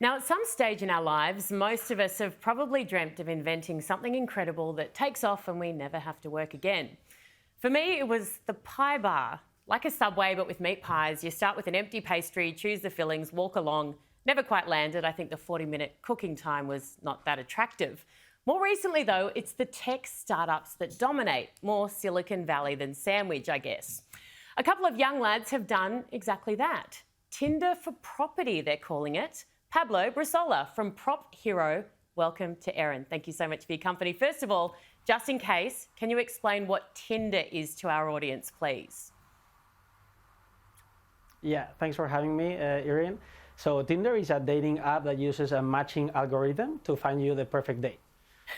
Now, at some stage in our lives, most of us have probably dreamt of inventing something incredible that takes off and we never have to work again. For me, it was the pie bar. Like a Subway, but with meat pies. You start with an empty pastry, choose the fillings, walk along. Never quite landed. I think the 40-minute cooking time was not that attractive. More recently, though, it's the tech startups that dominate. More Silicon Valley than sandwich, I guess. A couple of young lads have done exactly that. Tinder for property, they're calling it. Pablo Brusola from PropHero. Welcome to Erin. Thank you so much for your company. First of all, just in case, can you explain what Tinder is to our audience, please? Yeah, thanks for having me, Erin. So Tinder is a dating app that uses a matching algorithm to find you the perfect date.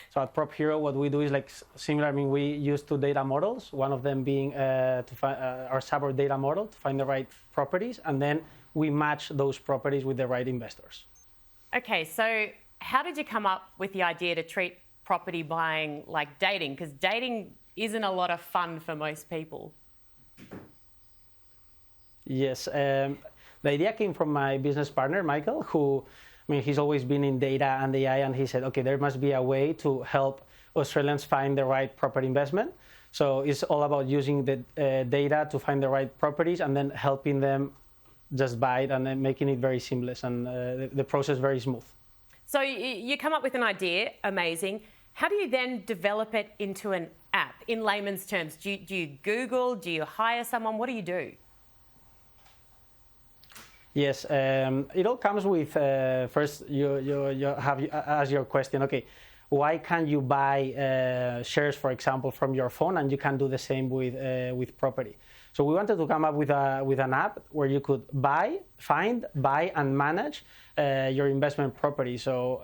So at PropHero, what we do is like similar. I mean, we use two data models, one of them being to find our support data model to find the right properties, and then we match those properties with the right investors. Okay, so how did you come up with the idea to treat property buying like dating? Because dating isn't a lot of fun for most people. Yes, the idea came from my business partner, Michael, who, I mean, he's always been in data and AI, and he said, okay, there must be a way to help Australians find the right property investment. So it's all about using the data to find the right properties and then helping them just buy it and then making it very seamless and the process very smooth. So you come up with an idea, amazing. How do you then develop it into an app? In layman's terms, do you Google, do you hire someone, what do you do? Yes, it all comes with, first you have ask your question, okay, why can't you buy shares, for example, from your phone, and you can do the same with property? So we wanted to come up with an app where you could find, buy, and manage your investment property. So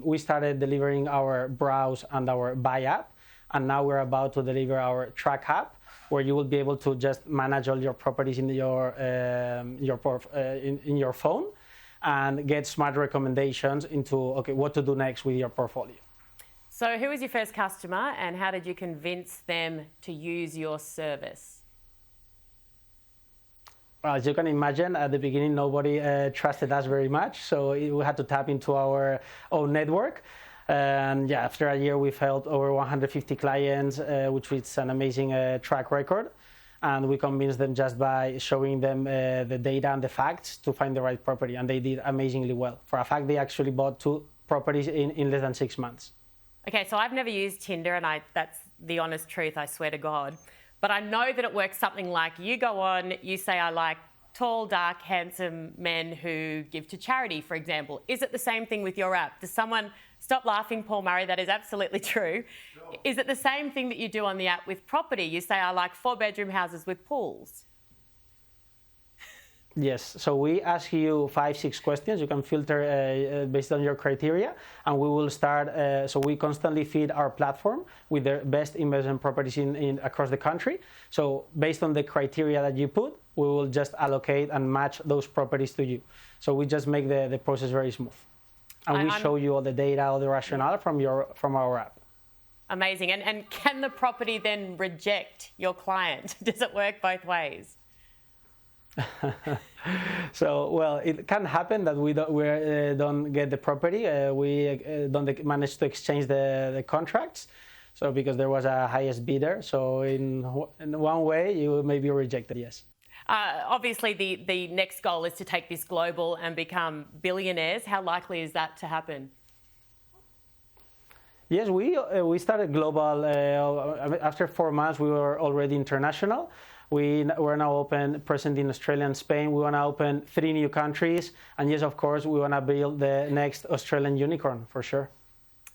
we started delivering our browse and our buy app, and now we're about to deliver our track app, where you will be able to just manage all your properties in your phone and get smart recommendations into what to do next with your portfolio. So who was your first customer and how did you convince them to use your service? Well, as you can imagine, at the beginning, nobody trusted us very much, so we had to tap into our own network. And yeah, after a year, we've helped over 150 clients, which is an amazing track record. And we convinced them just by showing them the data and the facts to find the right property. And they did amazingly well. For a fact, they actually bought 2 properties in less than 6 months. Okay, so I've never used Tinder, and that's the honest truth, I swear to God. But I know that it works something like you go on, you say, I like tall, dark, handsome men who give to charity, for example. Is it the same thing with your app? Does someone, stop laughing, Paul Murray, that is absolutely true. Sure. Is it the same thing that you do on the app with property? You say, I like 4-bedroom houses with pools. Yes, so we ask you 5-6 questions. You can filter based on your criteria, and we will start. So we constantly feed our platform with the best investment properties across the country. So based on the criteria that you put, we will just allocate and match those properties to you. So we just make the process very smooth, and we show you all the data, all the rationale from our app. Amazing. And can the property then reject your client? Does it work both ways? So, well, it can happen that we don't get the property. We don't manage to exchange the contracts. So, because there was a highest bidder. So, in one way, you may be rejected, yes. Obviously, the next goal is to take this global and become billionaires. How likely is that to happen? Yes, we started global. After 4 months, we were already international. We're now present in Australia and Spain. We want to open 3 new countries. And yes, of course, we want to build the next Australian unicorn, for sure.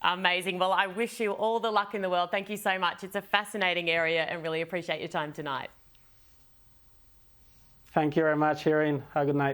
Amazing. Well, I wish you all the luck in the world. Thank you so much. It's a fascinating area and really appreciate your time tonight. Thank you very much, Erin. Have a good night.